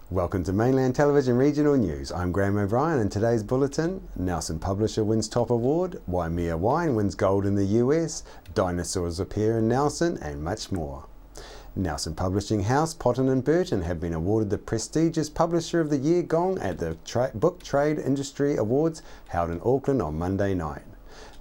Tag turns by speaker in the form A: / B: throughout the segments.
A: Welcome to Mainland Television Regional News. I'm Graham O'Brien, and today's bulletin: Nelson Publisher wins top award, Waimea Wine wins gold in the US, dinosaurs appear in Nelson, and much more. Nelson Publishing House, Potton & Burton have been awarded the prestigious Publisher of the Year gong at the Book Trade Industry Awards held in Auckland on Monday night.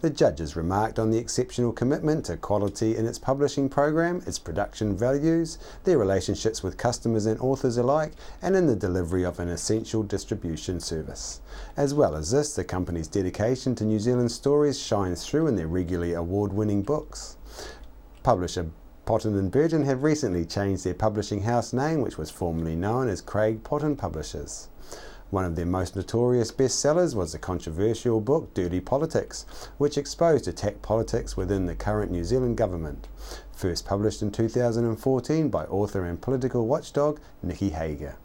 A: The judges remarked on the exceptional commitment to quality in its publishing program, its production values, their relationships with customers and authors alike, and in the delivery of an essential distribution service. As well as this, the company's dedication to New Zealand stories shines through in their regularly award-winning books. Publisher Potton & Burton have recently changed their publishing house name, which was formerly known as Craig Potton Publishers. One of their most notorious bestsellers was the controversial book Dirty Politics, which exposed attack politics within the current New Zealand government. First published in 2014 by author and political watchdog Nicky Hager.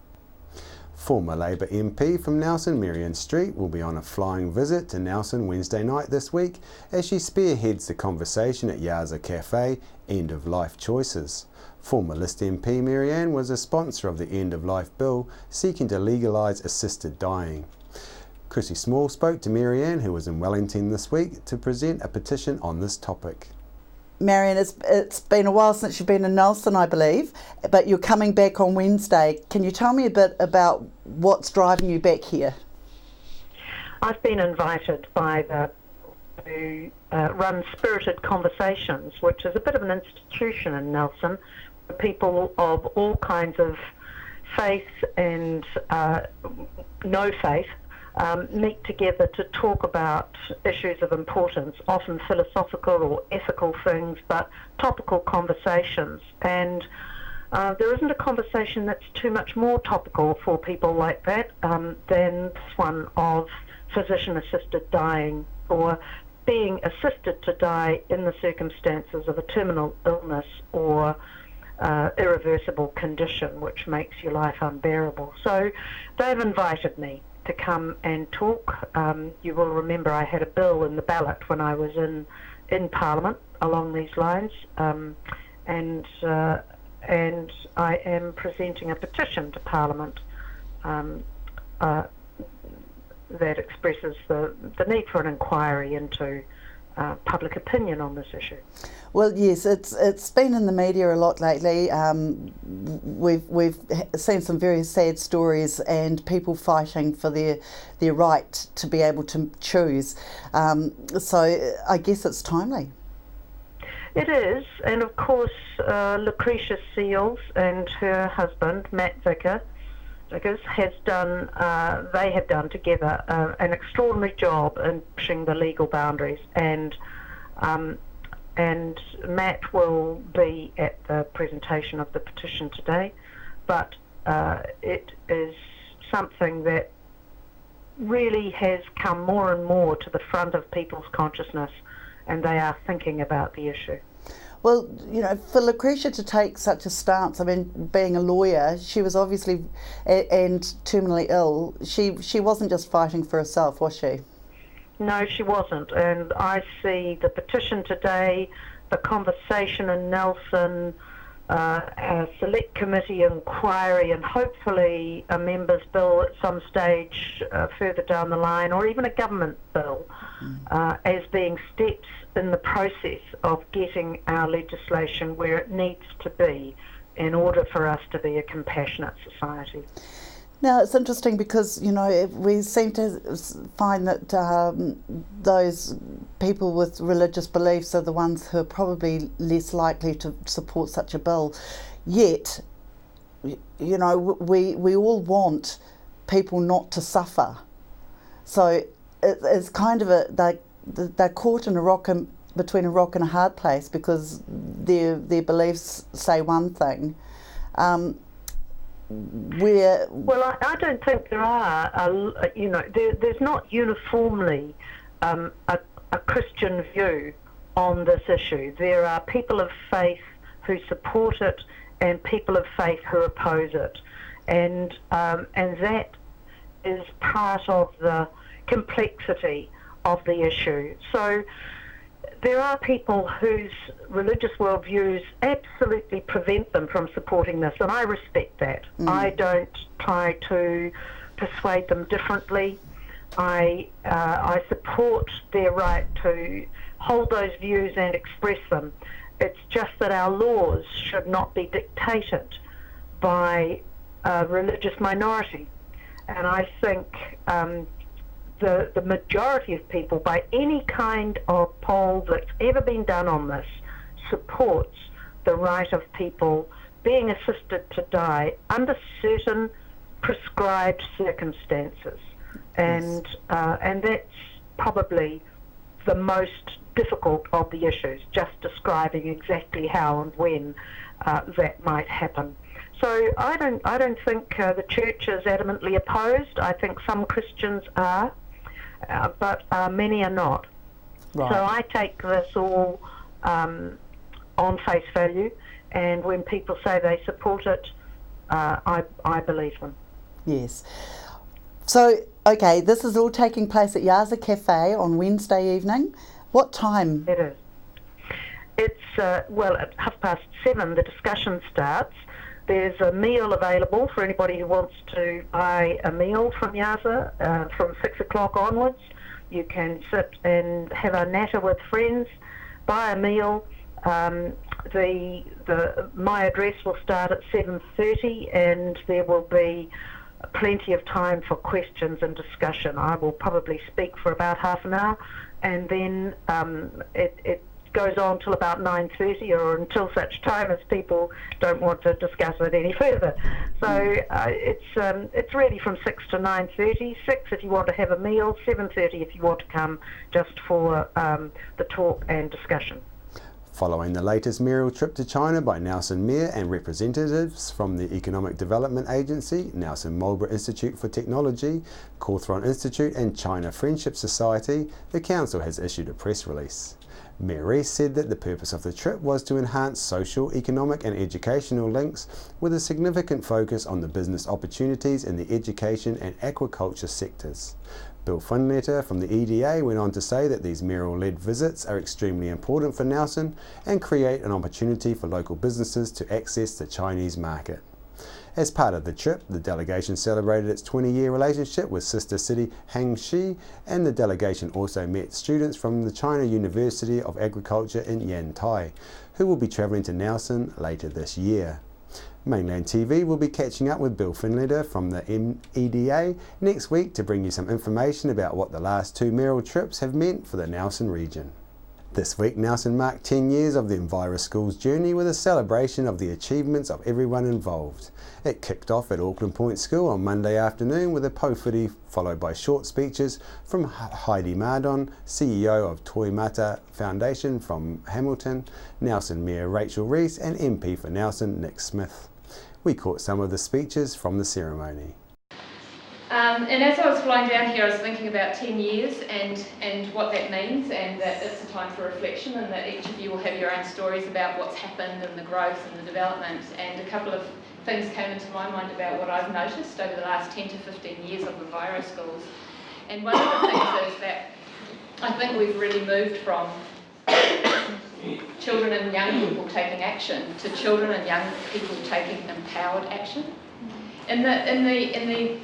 A: Former Labour MP from Nelson, Marianne Street, will be on a flying visit to Nelson Wednesday night this week as she spearheads the conversation at Yaza Cafe, End of Life Choices. Former List MP Marianne was a sponsor of the End of Life Bill seeking to legalise assisted dying. Chrissy Small spoke to Marianne, who was in Wellington this week, to present a petition on this topic.
B: Marianne, it's been a while since you've been in Nelson, I believe, but you're coming back on Wednesday. Can you tell me a bit about what's driving you back here?
C: I've been invited by to run Spirited Conversations, which is a bit of an institution in Nelson, where people of all kinds of faith and no faith meet together to talk about issues of importance, often philosophical or ethical things, but topical conversations. And there isn't a conversation that's too much more topical for people like that than this one of physician-assisted dying, or being assisted to die in the circumstances of a terminal illness or irreversible condition which makes your life unbearable. So they've invited me to come and talk. You will remember I had a bill in the ballot when I was in Parliament along these lines, and I am presenting a petition to Parliament that expresses the need for an inquiry into public opinion on this issue.
B: Well, yes, it's been in the media a lot lately. We've seen some very sad stories and people fighting for their right to be able to choose. So I guess it's timely.
C: It is, and of course Lucretia Seals and her husband Matt Vickers have done together an extraordinary job in pushing the legal boundaries, and Matt will be at the presentation of the petition today, but it is something that really has come more and more to the front of people's consciousness, and they are thinking about the issue.
B: Well, you know, for Lucretia to take such a stance, I mean, being a lawyer, she was obviously and terminally ill. She wasn't just fighting for herself, was she?
C: No, she wasn't. And I see the petition today, the conversation in Nelson, a select committee inquiry, and hopefully a member's bill at some stage further down the line, or even a government bill, as being steps in the process of getting our legislation where it needs to be in order for us to be a compassionate society.
B: Now, it's interesting because, you know, we seem to find that those people with religious beliefs are the ones who are probably less likely to support such a bill. Yet, you know, we all want people not to suffer. So it's kind of they're caught in between a rock and a hard place because their beliefs say one thing.
C: Well, I don't think there are, there's not uniformly a Christian view on this issue. There are people of faith who support it and people of faith who oppose it. And that is part of the complexity of the issue. So there are people whose religious worldviews absolutely prevent them from supporting this, and I respect that. I don't try to persuade them differently. I support their right to hold those views and express them. It's just that our laws should not be dictated by a religious minority. And I think the majority of people, by any kind of poll that's ever been done on this, supports the right of people being assisted to die under certain prescribed circumstances. And that's probably the most difficult of the issues, just describing exactly how and when that might happen. So I don't think the church is adamantly opposed. I think some Christians are, but many are not.
B: Right.
C: So I take this all on face value, and when people say they support it, I believe them.
B: Yes. So, okay, this is all taking place at Yaza Cafe on Wednesday evening. What time?
C: It is. It's, well, at 7:30 the discussion starts. There's a meal available for anybody who wants to buy a meal from Yaza from 6 o'clock onwards. You can sit and have a natter with friends, buy a meal. My address will start at 7:30, and there will be plenty of time for questions and discussion. I will probably speak for about half an hour, and then it goes on till about 9:30, or until such time as people don't want to discuss it any further. So it's really from 6 to 9:30. 6 if you want to have a meal, 7:30 if you want to come just for the talk and discussion.
A: Following the latest mayoral trip to China by Nelson Mayor and representatives from the Economic Development Agency, Nelson Marlborough Institute for Technology, Cawthron Institute and China Friendship Society, the council has issued a press release. Mayor Rees said that the purpose of the trip was to enhance social, economic and educational links with a significant focus on the business opportunities in the education and aquaculture sectors. Bill Finletter from the EDA went on to say that these mayoral-led visits are extremely important for Nelson and create an opportunity for local businesses to access the Chinese market. As part of the trip, the delegation celebrated its 20-year relationship with sister city Hangzhou, and the delegation also met students from the China University of Agriculture in Yantai, who will be travelling to Nelson later this year. Mainland TV will be catching up with Bill Finletter from the EDA next week to bring you some information about what the last 2 mayoral trips have meant for the Nelson region. This week, Nelson marked 10 years of the Enviro School's journey with a celebration of the achievements of everyone involved. It kicked off at Auckland Point School on Monday afternoon with a po-footy followed by short speeches from Heidi Mardon, CEO of Toi Mata Foundation from Hamilton, Nelson Mayor Rachel Rees and MP for Nelson Nick Smith. We caught some of the speeches from the ceremony.
D: And as I was flying down here, I was thinking about 10 years and what that means, and that it's a time for reflection, and that each of you will have your own stories about what's happened and the growth and the development. And a couple of things came into my mind about what I've noticed over the last 10 to 15 years of Enviro Schools. And one of the things is that I think we've really moved from children and young people taking action to children and young people taking empowered action. In the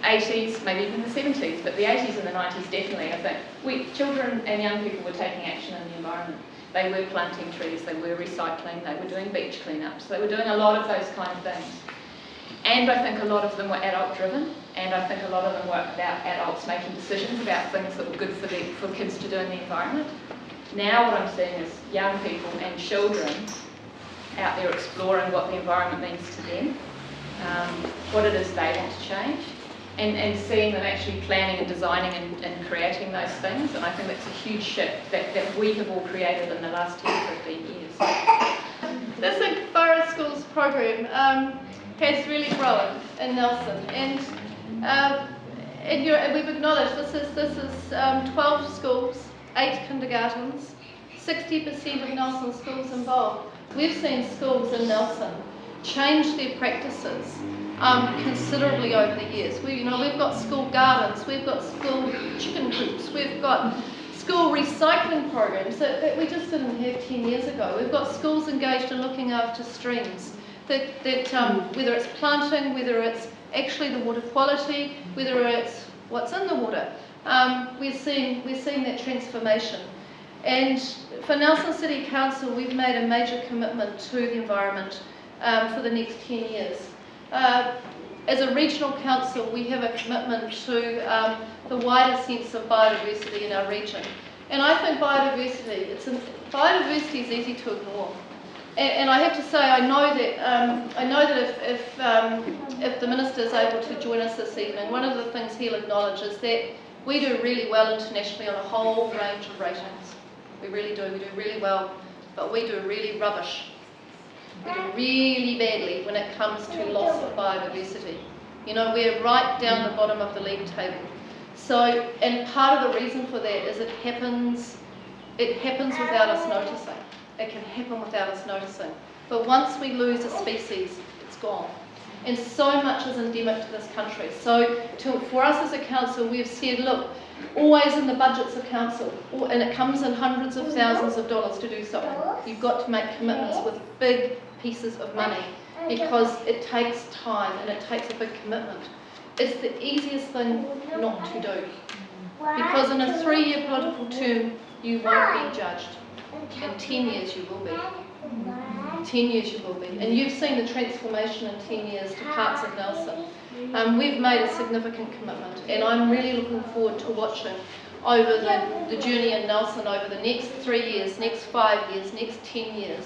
D: 80s, maybe even the 70s, but the 80s and the 90s definitely, I think, children and young people were taking action in the environment. They were planting trees, they were recycling, they were doing beach cleanups, they were doing a lot of those kind of things. And I think a lot of them were adult driven, and I think a lot of them were about adults making decisions about things that were good for kids to do in the environment. Now what I'm seeing is young people and children out there exploring what the environment means to them, what it is they want to change, and seeing them actually planning and designing and creating those things. And I think that's a huge shift that we have all created in the last 10 to 15 years.
E: This Enviro Schools program has really grown in Nelson, and we've acknowledged this is 12 schools, 8 kindergartens, 60% of Nelson schools involved. We've seen schools in Nelson changed their practices considerably over the years. We've got school gardens, we've got school chicken coops, we've got school recycling programs that we just didn't have 10 years ago. We've got schools engaged in looking after streams, that whether it's planting, whether it's actually the water quality, whether it's what's in the water, we're seeing that transformation. And for Nelson City Council, we've made a major commitment to the environment for the next 10 years. As a regional council, we have a commitment to the wider sense of biodiversity in our region. And I think biodiversity is easy to ignore. And I have to say, I know that if the Minister is able to join us this evening, one of the things he'll acknowledge is that we do really well internationally on a whole range of ratings. We really do. We do really well, but we do really rubbish. We do really badly when it comes to loss of biodiversity. We're right down the bottom of the league table. So, and part of the reason for that is it happens without us noticing. It can happen without us noticing. But once we lose a species, it's gone. And so much is endemic to this country. So for us as a council, we've said, look, always in the budgets of council, and it comes in hundreds of thousands of dollars to do something. You've got to make commitments with big pieces of money because it takes time and it takes a big commitment. It's the easiest thing not to do. Because in a 3-year political term, you won't be judged. In 10 years you will be. 10 years you will be. And you've seen the transformation in 10 years to parts of Nelson. We've made a significant commitment, and I'm really looking forward to watching over the journey in Nelson over the next 3 years, next 5 years, next 10 years,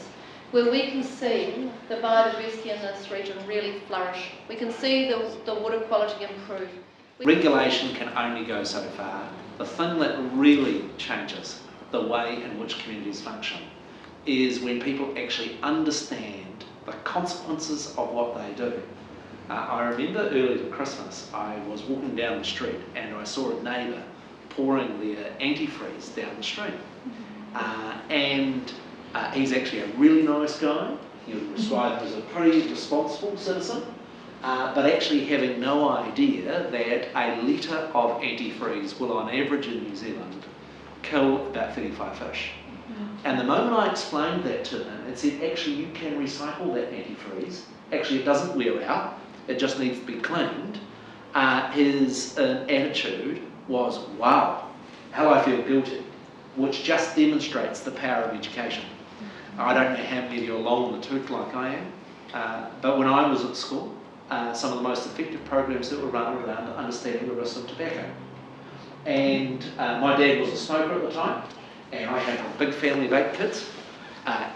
E: where we can see the biodiversity in this region really flourish. We can see the water quality improve.
F: Regulation can only go so far. The thing that really changes the way in which communities function is when people actually understand the consequences of what they do. I remember early to Christmas, I was walking down the street and I saw a neighbour pouring their antifreeze down the street. He's actually a really nice guy. He was described as a pretty responsible citizen, but actually having no idea that a litre of antifreeze will on average in New Zealand kill about 35 fish. And the moment I explained that to him and said, actually you can recycle that antifreeze, actually it doesn't wear out, it just needs to be cleaned, his attitude was, wow, how I feel guilty, which just demonstrates the power of education. I don't know how many of you are long in the tooth like I am, but when I was at school, some of the most effective programs that were run around understanding the risks of tobacco. And my dad was a smoker at the time, and I had a big family of 8 kids.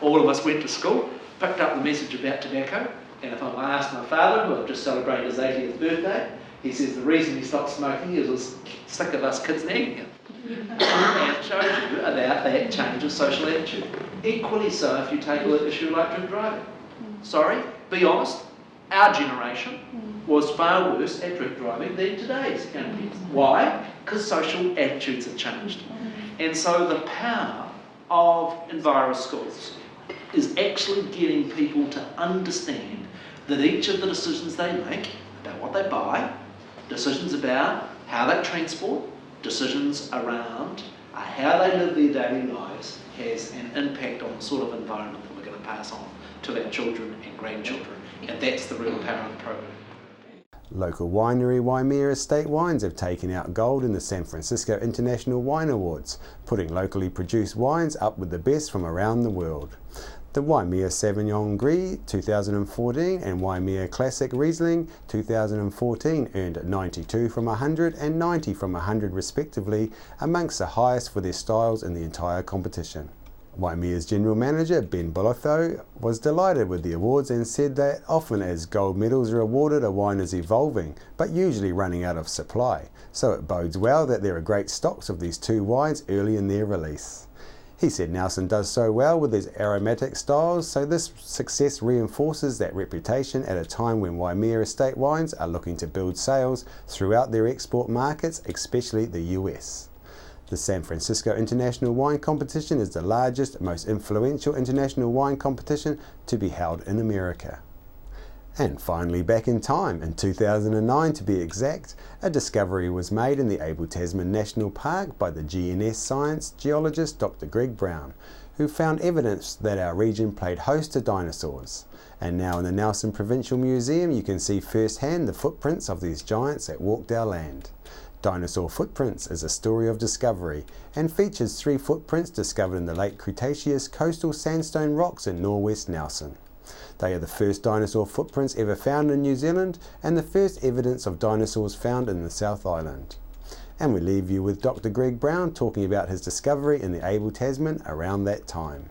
F: All of us went to school, picked up the message about tobacco, and if I asked my father, who had just celebrated his 80th birthday, he says the reason he stopped smoking is was sick of us kids nagging him. And it shows you about that change of social attitude. Equally so if you take an issue like drink driving. Sorry, be honest, our generation was far worse at drink driving than today's young kids. Why? Because social attitudes have changed. And so the power of Enviro Schools is actually getting people to understand that each of the decisions they make about what they buy, decisions about how they transport, decisions around how they live their daily lives has an impact on the sort of environment that we're going to pass on to our children and grandchildren. And that's the real power of the program.
A: Local winery Waimea Estate Wines have taken out gold in the San Francisco International Wine Awards, putting locally produced wines up with the best from around the world. The Waimea Sauvignon Gris 2014 and Waimea Classic Riesling 2014 earned 92 from 100 and 90 from 100 respectively, amongst the highest for their styles in the entire competition. Waimea's General Manager Ben Bolotho was delighted with the awards and said that often as gold medals are awarded, a wine is evolving, but usually running out of supply, so it bodes well that there are great stocks of these two wines early in their release. He said Nelson does so well with his aromatic styles, so this success reinforces that reputation at a time when Waimea Estate Wines are looking to build sales throughout their export markets, especially the US. The San Francisco International Wine Competition is the largest, most influential international wine competition to be held in America. And finally, back in time, in 2009 to be exact, a discovery was made in the Abel Tasman National Park by the GNS science geologist Dr. Greg Brown, who found evidence that our region played host to dinosaurs. And now in the Nelson Provincial Museum you can see firsthand the footprints of these giants that walked our land. Dinosaur Footprints is a story of discovery and features 3 footprints discovered in the late Cretaceous coastal sandstone rocks in northwest Nelson. They are the first dinosaur footprints ever found in New Zealand and the first evidence of dinosaurs found in the South Island. And we leave you with Dr. Greg Brown talking about his discovery in the Abel Tasman around that time.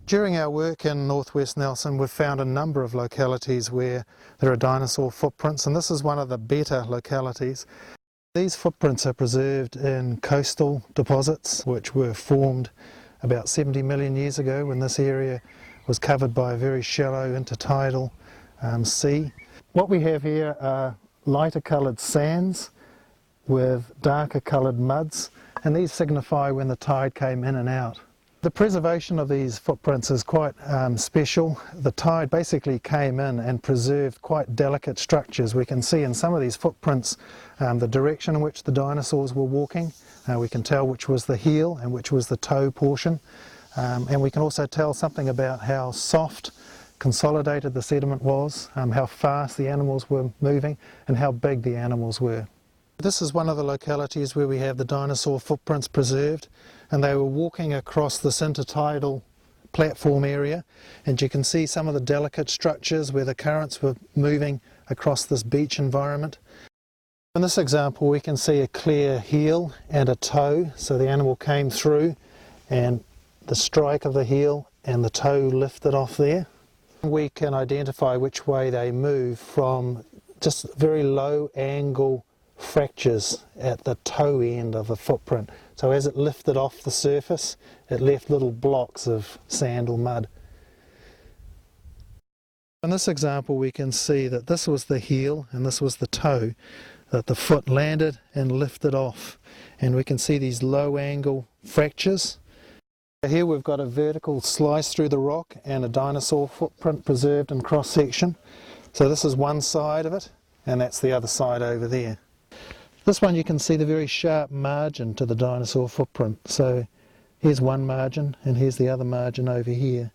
G: During our work in northwest Nelson, we've found a number of localities where there are dinosaur footprints, and this is one of the better localities. These footprints are preserved in coastal deposits which were formed about 70 million years ago when this area was covered by a very shallow intertidal sea. What we have here are lighter coloured sands with darker coloured muds, and these signify when the tide came in and out. The preservation of these footprints is quite special. The tide basically came in and preserved quite delicate structures. We can see in some of these footprints the direction in which the dinosaurs were walking. We can tell which was the heel and which was the toe portion. And we can also tell something about how soft, consolidated the sediment was, how fast the animals were moving, and how big the animals were. This is one of the localities where we have the dinosaur footprints preserved, and they were walking across this intertidal platform area, and you can see some of the delicate structures where the currents were moving across this beach environment. In this example we can see a clear heel and a toe, so the animal came through and the strike of the heel and the toe lifted off there. We can identify which way they move from just very low angle fractures at the toe end of the footprint. So as it lifted off the surface, it left little blocks of sand or mud. In this example we can see that this was the heel and this was the toe, that the foot landed and lifted off, and we can see these low angle fractures. Here we've got a vertical slice through the rock and a dinosaur footprint preserved in cross section. So this is one side of it and that's the other side over there. This one you can see the very sharp margin to the dinosaur footprint. So here's one margin and here's the other margin over here.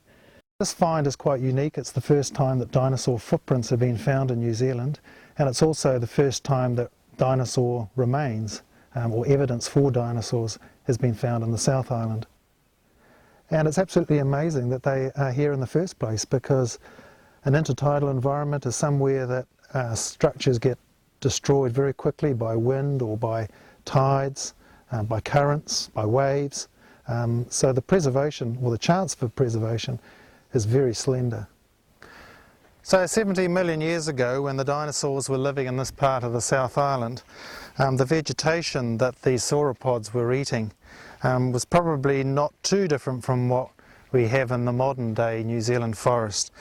G: This find is quite unique. It's the first time that dinosaur footprints have been found in New Zealand, and it's also the first time that dinosaur remains or evidence for dinosaurs has been found in the South Island. And it's absolutely amazing that they are here in the first place, because an intertidal environment is somewhere that structures get destroyed very quickly by wind or by tides, by currents, by waves. So the preservation, or the chance for preservation, is very slender. So 70 million years ago, when the dinosaurs were living in this part of the South Island, the vegetation that these sauropods were eating was probably not too different from what we have in the modern day New Zealand forest.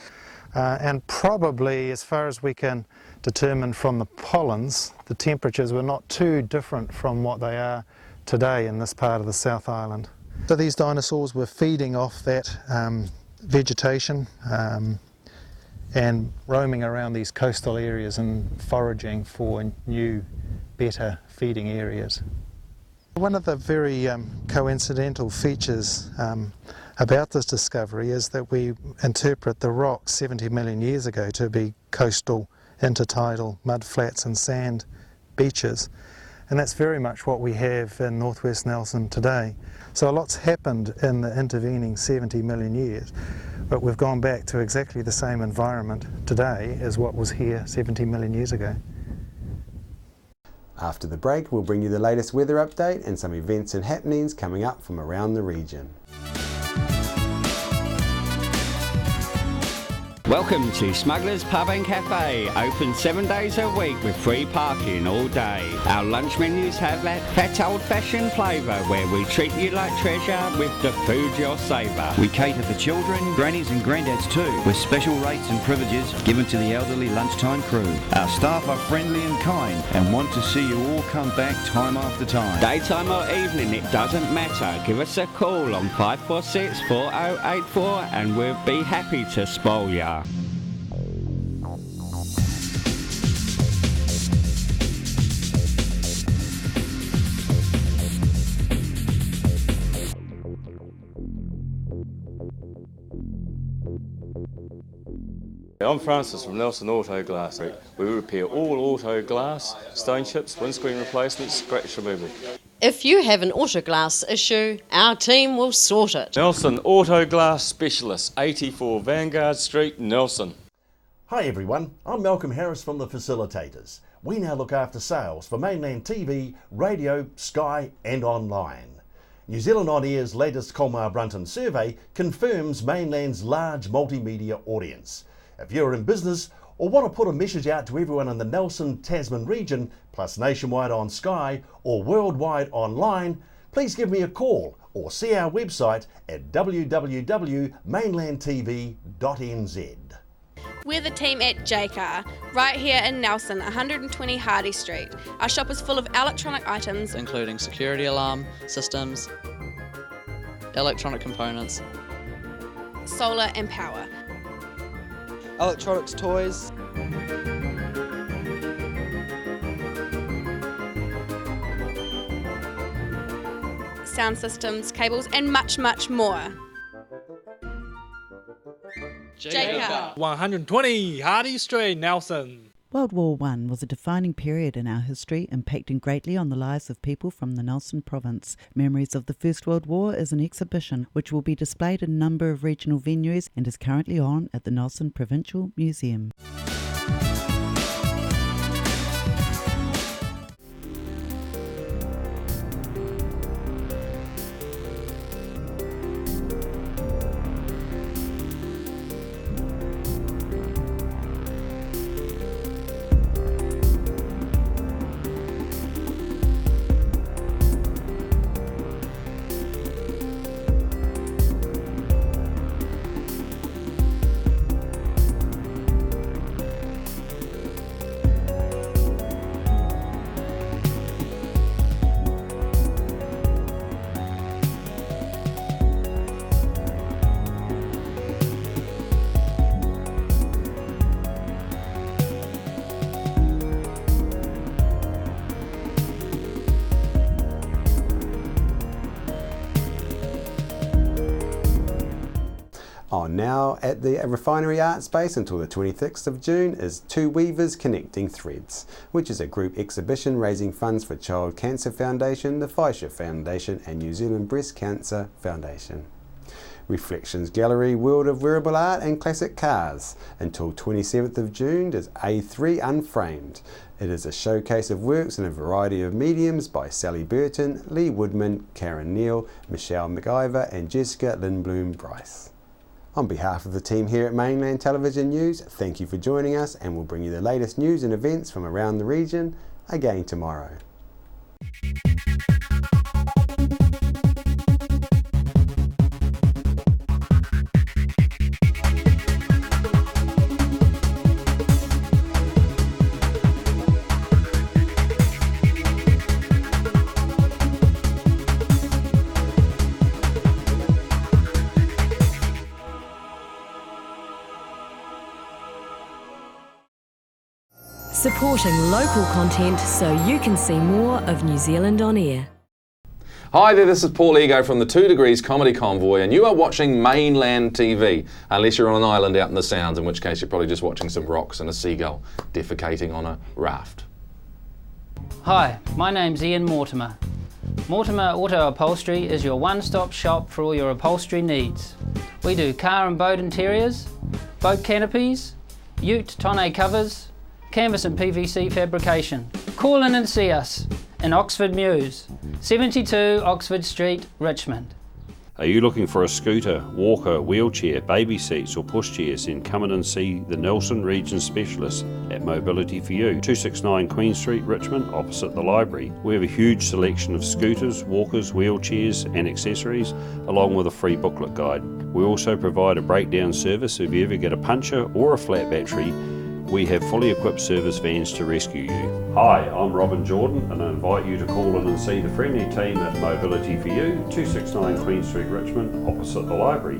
G: And probably, as far as we can determine from the pollens, the temperatures were not too different from what they are today in this part of the South Island. So these dinosaurs were feeding off that vegetation and roaming around these coastal areas and foraging for new, better feeding areas. One of the very coincidental features about this discovery is that we interpret the rocks 70 million years ago to be coastal intertidal mudflats and sand beaches, and that's very much what we have in northwest Nelson today. So a lot's happened in the intervening 70 million years, but we've gone back to exactly the same environment today as what was here 70 million years ago.
A: After the break, we'll bring you the latest weather update and some events and happenings coming up from around the region.
H: Welcome to Smugglers Pub and Cafe, open 7 days a week with free parking all day. Our lunch menus have that fat old-fashioned flavour where we treat you like treasure with the food you'll savour.
I: We cater for children, grannies and granddads too, with special rates and privileges given to the elderly lunchtime crew. Our staff are friendly and kind and want to see you all come back time after time.
H: Daytime or evening, it doesn't matter. Give us a call on 546 4084 and we'll be happy to spoil ya.
J: I'm Francis from Nelson Auto Glass. We repair all auto glass, stone chips, windscreen replacements, scratch removal.
K: If you have an auto glass issue, our team will sort it.
J: Nelson Auto Glass Specialists, 84 Vanguard Street, Nelson.
L: Hi everyone, I'm Malcolm Harris from The Facilitators. We now look after sales for mainland TV, radio, Sky and online. New Zealand On Air's latest Colmar Brunton survey confirms mainland's large multimedia audience. If you're in business or want to put a message out to everyone in the Nelson Tasman region, plus nationwide on Sky or worldwide online, please give me a call or see our website at www.mainlandtv.nz.
M: We're the team at JCar, right here in Nelson, 120 Hardy Street. Our shop is full of electronic items,
N: including security alarm systems, electronic components,
M: solar and power,
N: electronics, toys,
M: sound systems, cables and much, much more.
O: JCar. 120 Hardy Street, Nelson.
P: World War I was a defining period in our history, impacting greatly on the lives of people from the Nelson province. Memories of the First World War is an exhibition which will be displayed in a number of regional venues and is currently on at the Nelson Provincial Museum.
A: Now at the Refinery Art Space until the 26th of June is Two Weavers Connecting Threads, which is a group exhibition raising funds for Child Cancer Foundation, the Fisher Foundation and New Zealand Breast Cancer Foundation. Reflections Gallery World of Wearable Art and Classic Cars until 27th of June is A3 Unframed. It is a showcase of works in a variety of mediums by Sally Burton, Lee Woodman, Karen Neal, Michelle McIver and Jessica Lindblom Bryce. On behalf of the team here at Mainland Television News, thank you for joining us and we'll bring you the latest news and events from around the region again tomorrow.
Q: Supporting local content so you can see more of New Zealand On Air.
R: Hi there, this is Paul Ego from the 2 Degrees Comedy Convoy and you are watching Mainland TV, unless you're on an island out in the Sounds, in which case you're probably just watching some rocks and a seagull defecating on a raft.
S: Hi, my name's Ian Mortimer. Mortimer Auto Upholstery is your one-stop shop for all your upholstery needs. We do car and boat interiors, boat canopies, ute tonneau covers, canvas and PVC fabrication. Call in and see us in Oxford Mews, 72 Oxford Street, Richmond.
T: Are you looking for a scooter, walker, wheelchair, baby seats or pushchairs? Then come in and see the Nelson Region Specialist at Mobility for You, 269 Queen Street, Richmond, opposite the library. We have a huge selection of scooters, walkers, wheelchairs and accessories, along with a free booklet guide. We also provide a breakdown service if you ever get a puncture or a flat battery. We have fully equipped service vans to rescue you. Hi, I'm Robin Jordan and I invite you to call in and see the friendly team at Mobility for You, 269 Queen Street, Richmond, opposite the library.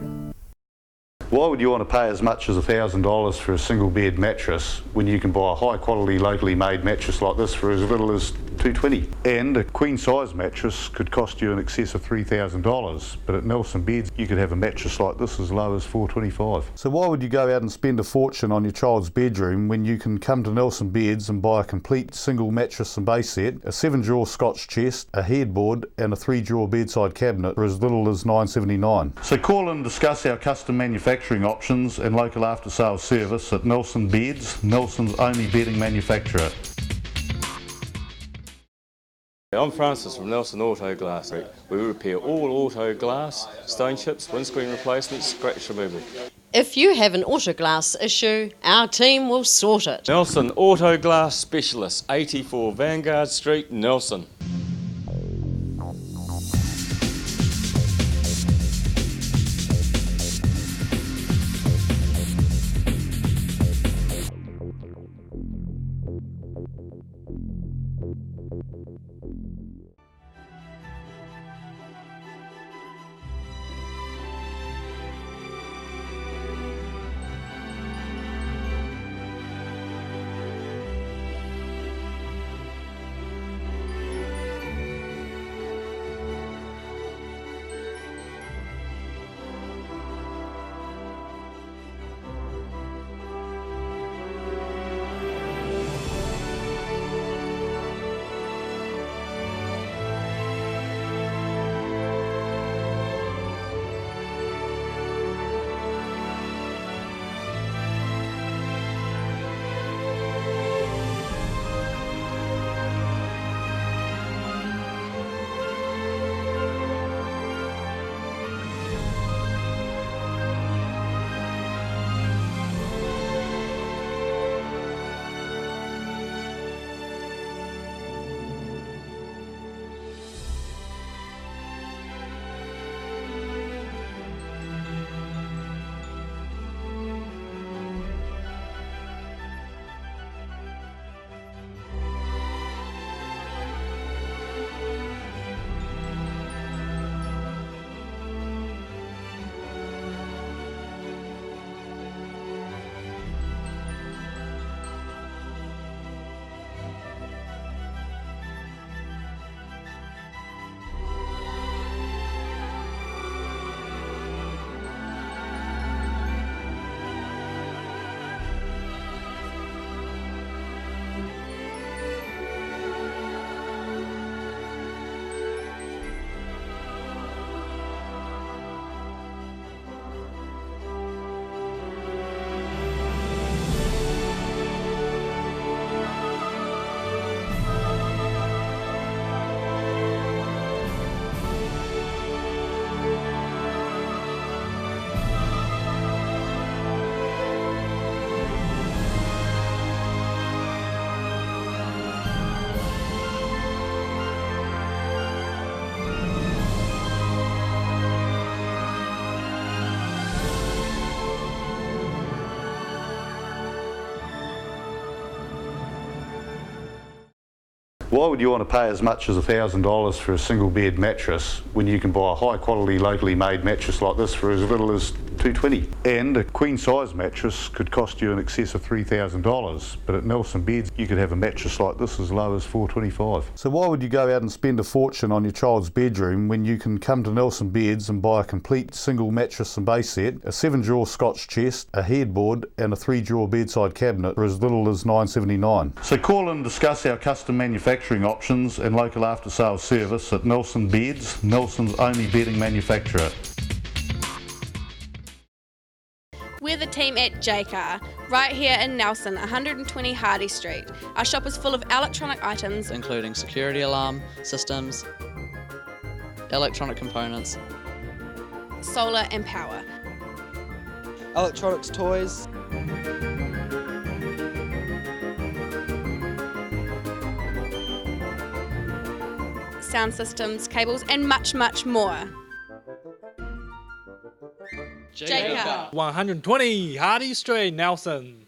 U: Why would you want to pay as much as $1,000 for a single bed mattress when you can buy a high quality locally made mattress like this for as little as $220? And a queen size mattress could cost you in excess of $3,000, but at Nelson Beds you could have a mattress like this as low as $425. So why would you go out and spend a fortune on your child's bedroom when you can come to Nelson Beds and buy a complete single mattress and base set, a 7-drawer Scotch chest, a headboard and a 3-drawer bedside cabinet for as little as $979? So call and discuss our custom manufacturing options and local after sales service at Nelson Beds, Nelson's only bedding manufacturer.
J: I'm Francis from Nelson Auto Glass. We repair all auto glass, stone chips, windscreen replacements, scratch removal.
K: If you have an auto glass issue, our team will sort it.
J: Nelson Auto Glass Specialist, 84 Vanguard Street, Nelson.
U: Why would you want to pay as much as $1,000 for a single bed mattress when you can buy a high quality locally made mattress like this for as little as $220? And a queen size mattress could cost you in excess of $3,000, but at Nelson Beds you could have a mattress like this as low as $425. So why would you go out and spend a fortune on your child's bedroom when you can come to Nelson Beds and buy a complete single mattress and base set, a 7-drawer Scotch chest, a headboard and a 3-drawer bedside cabinet for as little as $979? So call and discuss our custom manufacturing options and local after sales service at Nelson Beds, Nelson's only bedding manufacturer.
M: We're the team at Jaycar, right here in Nelson, 120 Hardy Street. Our shop is full of electronic items,
N: including security alarm systems, electronic components,
M: solar and power.
N: Electronics toys.
M: Sound systems, cables, and much, much more. Jacob.
O: 120 Hardy Street, Nelson.